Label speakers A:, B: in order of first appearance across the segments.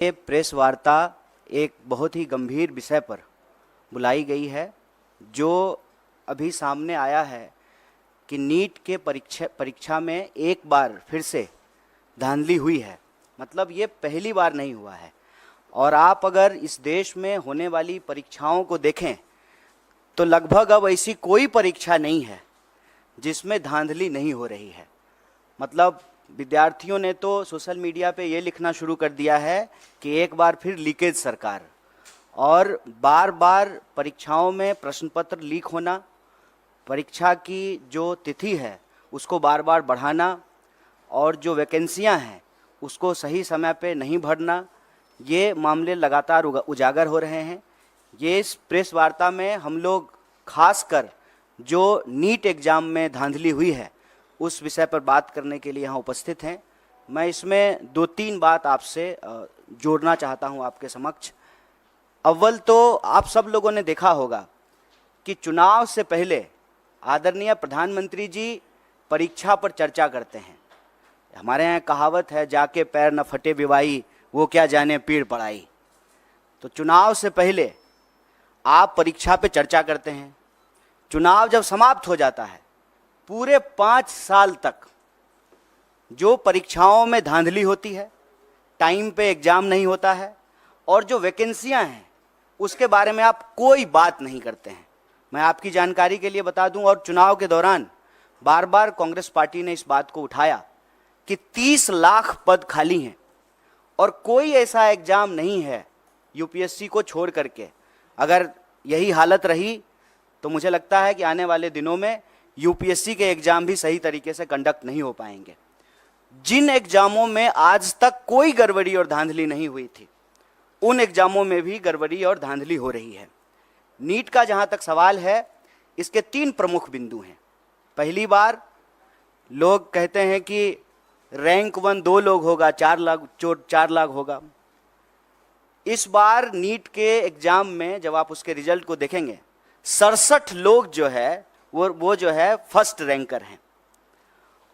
A: ये प्रेस वार्ता एक बहुत ही गंभीर विषय पर बुलाई गई है, जो अभी सामने आया है कि नीट के परीक्षा में एक बार फिर से धांधली हुई है। मतलब ये पहली बार नहीं हुआ है। और आप अगर इस देश में होने वाली परीक्षाओं को देखें तो लगभग अब ऐसी कोई परीक्षा नहीं है जिसमें धांधली नहीं हो रही है। मतलब विद्यार्थियों ने तो सोशल मीडिया पे ये लिखना शुरू कर दिया है कि एक बार फिर लीकेज सरकार, और बार बार परीक्षाओं में प्रश्न पत्र लीक होना, परीक्षा की जो तिथि है उसको बार बार बढ़ाना, और जो वैकेंसियां हैं उसको सही समय पे नहीं भरना, ये मामले लगातार उजागर हो रहे हैं। ये इस प्रेस वार्ता में हम लोग खासकर जो नीट एग्ज़ाम में धांधली हुई है उस विषय पर बात करने के लिए यहाँ उपस्थित हैं। मैं इसमें 2-3 बात आपसे जोड़ना चाहता हूँ आपके समक्ष। अव्वल तो आप सब लोगों ने देखा होगा कि चुनाव से पहले आदरणीय प्रधानमंत्री जी परीक्षा पर चर्चा करते हैं। हमारे यहाँ कहावत है, जाके पैर न फटे बिवाई, वो क्या जाने पीड़ पड़ाई। तो चुनाव से पहले आप परीक्षा पे चर्चा करते हैं। चुनाव जब समाप्त हो जाता है, पूरे 5 साल तक जो परीक्षाओं में धांधली होती है, टाइम पे एग्जाम नहीं होता है, और जो वैकेंसियां हैं उसके बारे में आप कोई बात नहीं करते हैं। मैं आपकी जानकारी के लिए बता दूं, और चुनाव के दौरान बार बार कांग्रेस पार्टी ने इस बात को उठाया कि 30 लाख पद खाली हैं और कोई ऐसा एग्जाम नहीं है यूपीएससी को छोड़ करके। अगर यही हालत रही तो मुझे लगता है कि आने वाले दिनों में यूपीएससी के एग्जाम भी सही तरीके से कंडक्ट नहीं हो पाएंगे। जिन एग्जामों में आज तक कोई गड़बड़ी और धांधली नहीं हुई थी, उन एग्जामों में भी गड़बड़ी और धांधली हो रही है। नीट का जहां तक सवाल है, इसके 3 प्रमुख बिंदु हैं। पहली बार लोग कहते हैं कि रैंक 1 2 लोग होगा, 4 लाख होगा। इस बार नीट के एग्जाम में जब आप उसके रिजल्ट को देखेंगे, 67 लोग जो है वो जो है फर्स्ट रैंकर हैं,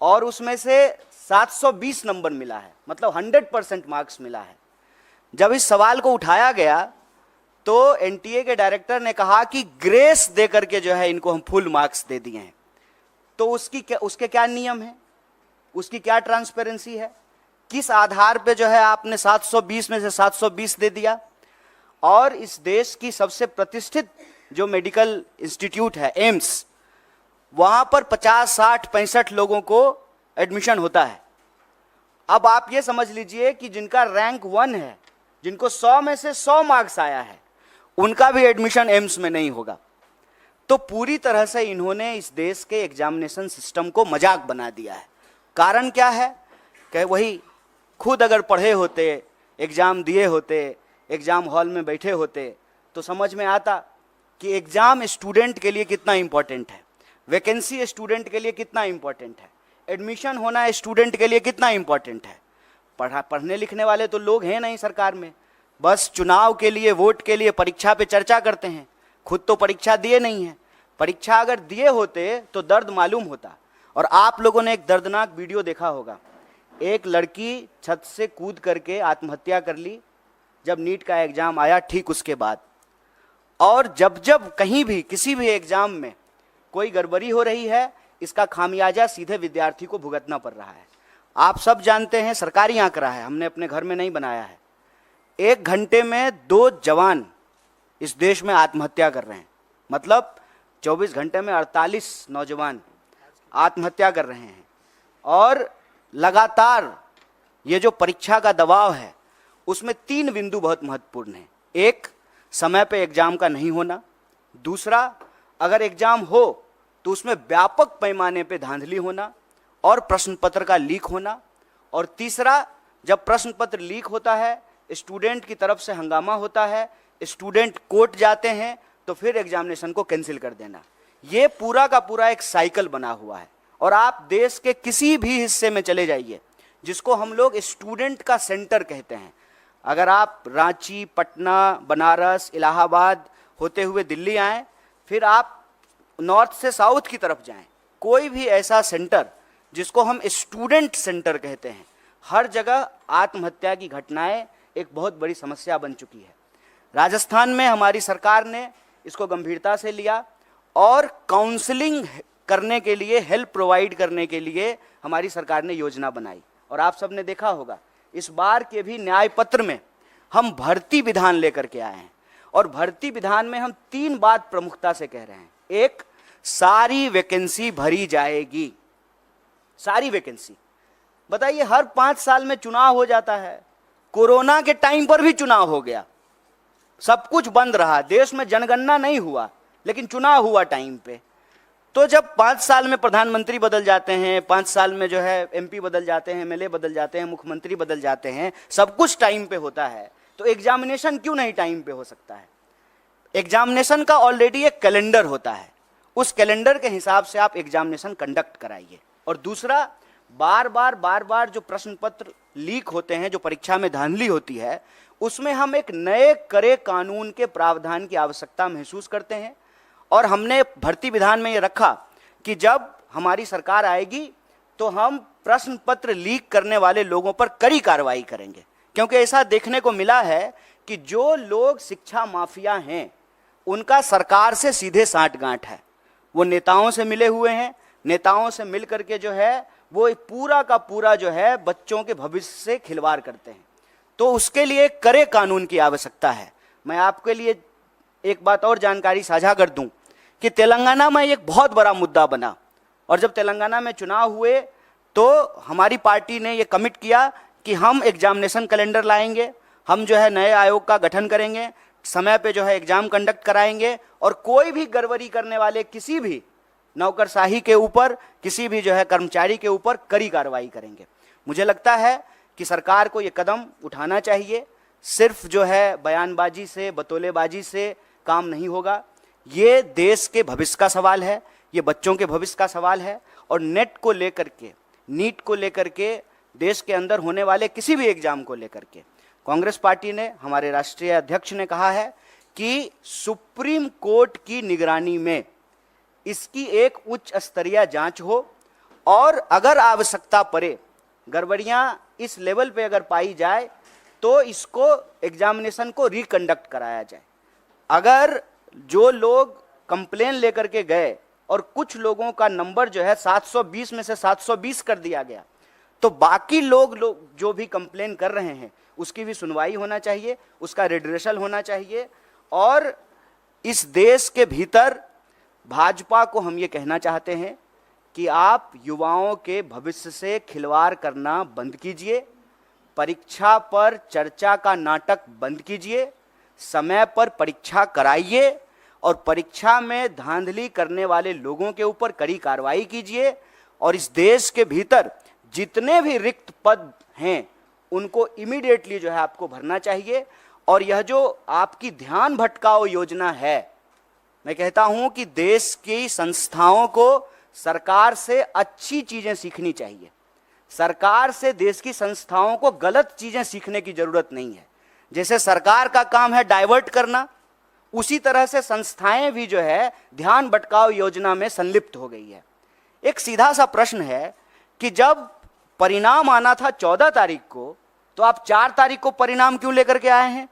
A: और उसमें से 720 नंबर मिला है। मतलब 100% मार्क्स मिला है। जब इस सवाल को उठाया गया तो एनटीए के डायरेक्टर ने कहा कि ग्रेस दे करके जो है इनको हम फुल मार्क्स दे दिए हैं। तो उसके क्या नियम है, उसकी क्या ट्रांसपेरेंसी है, किस आधार पे जो है आपने 720 में से 720 दे दिया। और इस देश की सबसे प्रतिष्ठित जो मेडिकल इंस्टीट्यूट है एम्स, वहां पर 50, 60, 65 लोगों को एडमिशन होता है। अब आप ये समझ लीजिए कि जिनका रैंक 1 है, जिनको 100 में से 100 मार्क्स आया है, उनका भी एडमिशन एम्स में नहीं होगा। तो पूरी तरह से इन्होंने इस देश के एग्जामिनेशन सिस्टम को मजाक बना दिया है। कारण क्या है कि वही खुद अगर पढ़े होते, एग्जाम दिए होते, एग्जाम हॉल में बैठे होते, तो समझ में आता कि एग्जाम स्टूडेंट के लिए कितना इंपॉर्टेंट है, वैकेंसी स्टूडेंट के लिए कितना इंपॉर्टेंट है, एडमिशन होना स्टूडेंट के लिए कितना इंपॉर्टेंट है। पढ़ने लिखने वाले तो लोग हैं नहीं सरकार में, बस चुनाव के लिए, वोट के लिए परीक्षा पे चर्चा करते हैं। खुद तो परीक्षा दिए नहीं है। परीक्षा अगर दिए होते तो दर्द मालूम होता। और आप लोगों ने एक दर्दनाक वीडियो देखा होगा, एक लड़की छत से कूद करके आत्महत्या कर ली जब नीट का एग्जाम आया ठीक उसके बाद। और जब जब कहीं भी किसी भी एग्जाम में कोई गड़बड़ी हो रही है, इसका खामियाजा सीधे विद्यार्थी को भुगतना पड़ रहा है। आप सब जानते हैं, सरकारी आंकड़ा है, हमने अपने घर में नहीं बनाया है, 1 घंटे में 2 जवान इस देश में आत्महत्या कर रहे हैं। मतलब 24 घंटे में 48 नौजवान आत्महत्या कर रहे हैं। और लगातार ये जो परीक्षा का दबाव है उसमें 3 बिंदु बहुत महत्वपूर्ण हैं। एक, समय पे एग्जाम का नहीं होना। दूसरा, अगर एग्जाम हो तो उसमें व्यापक पैमाने पे धांधली होना और प्रश्न पत्र का लीक होना। और तीसरा, जब प्रश्न पत्र लीक होता है, स्टूडेंट की तरफ से हंगामा होता है, स्टूडेंट कोर्ट जाते हैं, तो फिर एग्जामिनेशन को कैंसिल कर देना। ये पूरा का पूरा एक साइकिल बना हुआ है। और आप देश के किसी भी हिस्से में चले जाइए, जिसको हम लोग स्टूडेंट का सेंटर कहते हैं, अगर आप रांची, पटना, बनारस, इलाहाबाद होते हुए दिल्ली आएँ, फिर आप नॉर्थ से साउथ की तरफ जाएं, कोई भी ऐसा सेंटर जिसको हम स्टूडेंट सेंटर कहते हैं, हर जगह आत्महत्या की घटनाएं एक बहुत बड़ी समस्या बन चुकी है। राजस्थान में हमारी सरकार ने इसको गंभीरता से लिया और काउंसलिंग करने के लिए, हेल्प प्रोवाइड करने के लिए हमारी सरकार ने योजना बनाई। और आप सबने देखा होगा इस बार के भी न्याय पत्र में हम भर्ती विधान लेकर के आए हैं, और भर्ती विधान में हम 3 बात प्रमुखता से कह रहे हैं। एक, सारी वैकेंसी भरी जाएगी, सारी वैकेंसी। बताइए, हर 5 साल में चुनाव हो जाता है, कोरोना के टाइम पर भी चुनाव हो गया, सब कुछ बंद रहा, देश में जनगणना नहीं हुआ, लेकिन चुनाव हुआ टाइम पे। तो जब 5 साल में प्रधानमंत्री बदल जाते हैं, 5 साल में जो है एमपी बदल जाते हैं, एमएलए बदल जाते हैं, मुख्यमंत्री बदल जाते हैं, सब कुछ टाइम पे होता है, तो एग्जामिनेशन क्यों नहीं टाइम पे हो सकता है? एग्जामिनेशन का ऑलरेडी एक कैलेंडर होता है, उस कैलेंडर के हिसाब से आप एग्जामिनेशन कंडक्ट कराइए। और दूसरा, बार बार जो प्रश्न पत्र लीक होते हैं, जो परीक्षा में धांधली होती है, उसमें हम एक नए कड़े कानून के प्रावधान की आवश्यकता महसूस करते हैं। और हमने भर्ती विधान में ये रखा कि जब हमारी सरकार आएगी तो हम प्रश्न पत्र लीक करने वाले लोगों पर कड़ी कार्रवाई करेंगे, क्योंकि ऐसा देखने को मिला है कि जो लोग शिक्षा माफिया हैं उनका सरकार से सीधे साठगांठ है। वो नेताओं से मिले हुए हैं, नेताओं से मिल करके जो है वो पूरा का पूरा जो है बच्चों के भविष्य से खिलवाड़ करते हैं। तो उसके लिए कड़े कानून की आवश्यकता है। मैं आपके लिए एक बात और जानकारी साझा कर दूं कि तेलंगाना में एक बहुत बड़ा मुद्दा बना, और जब तेलंगाना में चुनाव हुए तो हमारी पार्टी ने ये कमिट किया कि हम एग्जामिनेशन कैलेंडर लाएंगे, हम जो है नए आयोग का गठन करेंगे, समय पे जो है एग्जाम कंडक्ट कराएंगे, और कोई भी गड़बड़ी करने वाले किसी भी नौकरशाही के ऊपर, किसी भी जो है कर्मचारी के ऊपर कड़ी कार्रवाई करेंगे। मुझे लगता है कि सरकार को ये कदम उठाना चाहिए। सिर्फ जो है बयानबाजी से, बतौलेबाजी से काम नहीं होगा। ये देश के भविष्य का सवाल है, ये बच्चों के भविष्य का सवाल है। और नेट को लेकर के, नीट को लेकर के, देश के अंदर होने वाले किसी भी एग्जाम को लेकर के कांग्रेस पार्टी ने, हमारे राष्ट्रीय अध्यक्ष ने कहा है कि सुप्रीम कोर्ट की निगरानी में इसकी एक उच्च स्तरीय जांच हो, और अगर आवश्यकता पड़े, गड़बड़ियां इस लेवल पे अगर पाई जाए तो इसको एग्जामिनेशन को रिकंडक्ट कराया जाए। अगर जो लोग कंप्लेन लेकर के गए और कुछ लोगों का नंबर जो है 720 में से 720 कर दिया गया, तो बाकी लोग जो भी कंप्लेन कर रहे हैं उसकी भी सुनवाई होना चाहिए, उसका रिड्रेसल होना चाहिए। और इस देश के भीतर भाजपा को हम ये कहना चाहते हैं कि आप युवाओं के भविष्य से खिलवाड़ करना बंद कीजिए, परीक्षा पर चर्चा का नाटक बंद कीजिए, समय पर परीक्षा कराइए, और परीक्षा में धांधली करने वाले लोगों के ऊपर कड़ी कार्रवाई कीजिए। और इस देश के भीतर जितने भी रिक्त पद हैं उनको इमीडिएटली जो है आपको भरना चाहिए। और यह जो आपकी ध्यान भटकाओ योजना है, मैं कहता हूं कि देश की संस्थाओं को सरकार से अच्छी चीजें सीखनी चाहिए। सरकार से देश की संस्थाओं को गलत चीजें सीखने की जरूरत नहीं है। जैसे सरकार का काम है डाइवर्ट करना, उसी तरह से संस्थाएं भी जो है ध्यान भटकाओ योजना में संलिप्त हो गई है। एक सीधा सा प्रश्न है कि जब परिणाम आना था 14 तारीख को, तो आप 4 तारीख को परिणाम क्यों लेकर के आए हैं?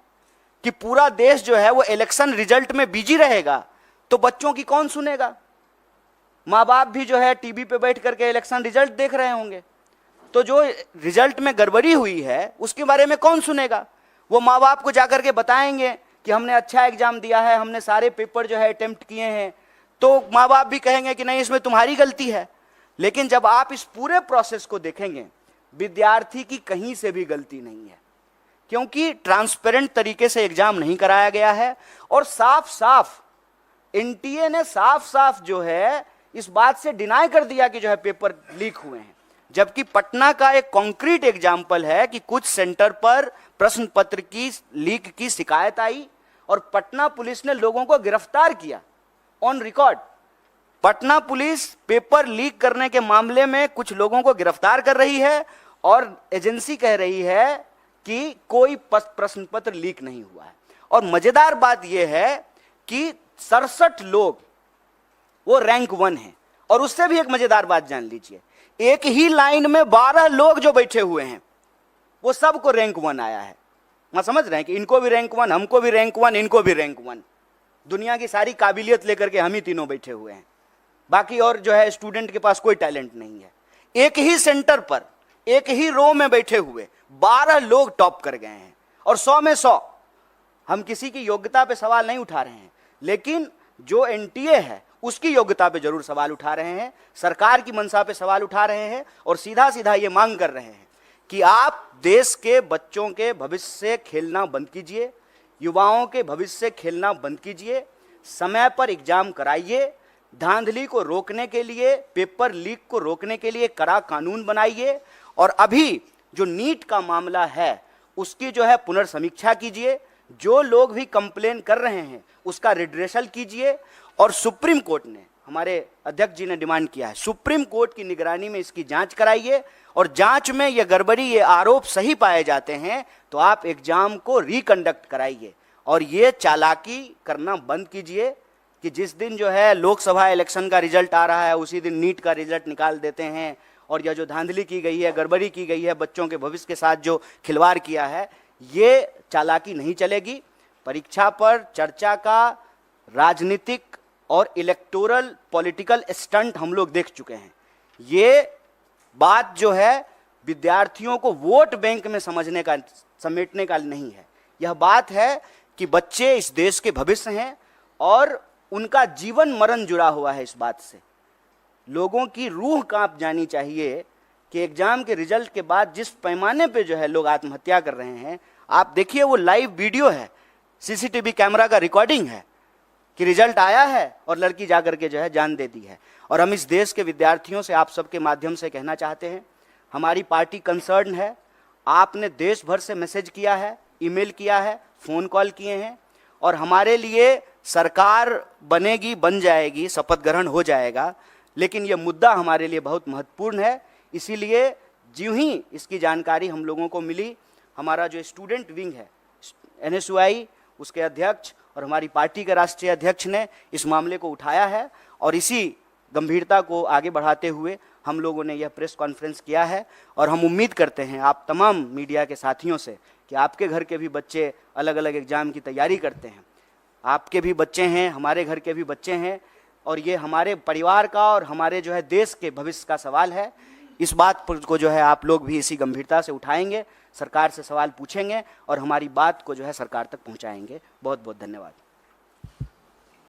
A: कि पूरा देश जो है वो इलेक्शन रिजल्ट में बिजी रहेगा तो बच्चों की कौन सुनेगा? माँ बाप भी जो है टीवी पे बैठ करके इलेक्शन रिजल्ट देख रहे होंगे, तो जो रिजल्ट में गड़बड़ी हुई है उसके बारे में कौन सुनेगा? वो माँ बाप को जाकर के बताएंगे कि हमने अच्छा एग्जाम दिया है, हमने सारे पेपर जो है अटेम्प्ट किए हैं, तो माँ बाप भी कहेंगे कि नहीं इसमें तुम्हारी गलती है। लेकिन जब आप इस पूरे प्रोसेस को देखेंगे, विद्यार्थी की कहीं से भी गलती नहीं है, क्योंकि ट्रांसपेरेंट तरीके से एग्जाम नहीं कराया गया है। और साफ साफ एनटीए ने साफ साफ जो है इस बात से डिनाई कर दिया कि जो है पेपर लीक हुए हैं। जबकि पटना का एक कॉन्क्रीट एग्जाम्पल है कि कुछ सेंटर पर प्रश्न पत्र की लीक की शिकायत आई और पटना पुलिस ने लोगों को गिरफ्तार किया on record. Patna police paper leak करने के मामले में कुछ लोगों को गिरफ्तार कर रही है और एजेंसी कह रही है कि कोई प्रश्न पत्र लीक नहीं हुआ है। और मजेदार बात यह है कि 67 लोग वो रैंक 1 है। और उससे भी एक मजेदार बात जान लीजिए, एक ही लाइन में 12 लोग जो बैठे हुए हैं वो सबको रैंक 1 आया है। वहाँ समझ रहे हैं कि इनको भी रैंक 1, हमको भी रैंक 1, इनको भी रैंक 1। दुनिया की सारी काबिलियत लेकर के हम ही तीनों बैठे हुए हैं, बाकी और जो है स्टूडेंट के पास कोई टैलेंट नहीं है। एक ही सेंटर पर, एक ही रो में बैठे हुए 12 लोग टॉप कर गए हैं, और 100 में 100। हम किसी की योग्यता पे सवाल नहीं उठा रहे हैं, लेकिन जो एनटीए है उसकी योग्यता पे जरूर सवाल उठा रहे हैं, सरकार की मंशा पे सवाल उठा रहे हैं, और सीधा सीधा ये मांग कर रहे हैं कि आप देश के बच्चों के भविष्य से खेलना बंद कीजिए, युवाओं के भविष्य से खेलना बंद कीजिए, समय पर एग्जाम कराइए, धांधली को रोकने के लिए, पेपर लीक को रोकने के लिए कड़ा कानून बनाइए, और अभी जो नीट का मामला है उसकी जो है पुनर्समीक्षा कीजिए, जो लोग भी कंप्लेन कर रहे हैं उसका रिड्रेसल कीजिए। और सुप्रीम कोर्ट ने, हमारे अध्यक्ष जी ने डिमांड किया है, सुप्रीम कोर्ट की निगरानी में इसकी जांच कराइए, और जांच में ये गड़बड़ी, ये आरोप सही पाए जाते हैं तो आप एग्जाम को रिकंडक्ट कराइए, और ये चालाकी करना बंद कीजिए कि जिस दिन जो है लोकसभा इलेक्शन का रिजल्ट आ रहा है उसी दिन नीट का रिजल्ट निकाल देते हैं, और यह जो धांधली की गई है, गड़बड़ी की गई है, बच्चों के भविष्य के साथ जो खिलवाड़ किया है, ये चालाकी नहीं चलेगी। परीक्षा पर चर्चा का राजनीतिक और इलेक्टोरल पॉलिटिकल स्टंट हम लोग देख चुके हैं। ये बात जो है विद्यार्थियों को वोट बैंक में समझने का, समेटने का नहीं है। यह बात है कि बच्चे इस देश के भविष्य हैं और उनका जीवन मरण जुड़ा हुआ है इस बात से। लोगों की रूह कांप जानी चाहिए कि एग्जाम के रिजल्ट के बाद जिस पैमाने पे जो है लोग आत्महत्या कर रहे हैं, आप देखिए, वो लाइव वीडियो है, सीसीटीवी कैमरा का रिकॉर्डिंग है कि रिजल्ट आया है और लड़की जाकर के जो है जान दे दी है। और हम इस देश के विद्यार्थियों से आप सबके माध्यम से कहना चाहते हैं, हमारी पार्टी कंसर्न है। आपने देश भर से मैसेज किया है, ईमेल किया है, फ़ोन कॉल किए हैं, और हमारे लिए सरकार बनेगी, बन जाएगी, शपथ ग्रहण हो जाएगा, लेकिन ये मुद्दा हमारे लिए बहुत महत्वपूर्ण है। इसीलिए ज्यों ही इसकी जानकारी हम लोगों को मिली, हमारा जो स्टूडेंट विंग है NSUI, उसके अध्यक्ष और हमारी पार्टी के राष्ट्रीय अध्यक्ष ने इस मामले को उठाया है, और इसी गंभीरता को आगे बढ़ाते हुए हम लोगों ने यह प्रेस कॉन्फ्रेंस किया है। और हम उम्मीद करते हैं आप तमाम मीडिया के साथियों से कि आपके घर के भी बच्चे अलग अलग एग्ज़ाम की तैयारी करते हैं, आपके भी बच्चे हैं, हमारे घर के भी बच्चे हैं, और ये हमारे परिवार का और हमारे जो है देश के भविष्य का सवाल है। इस बात को जो है आप लोग भी इसी गंभीरता से उठाएंगे, सरकार से सवाल पूछेंगे और हमारी बात को जो है सरकार तक पहुंचाएंगे। बहुत बहुत धन्यवाद।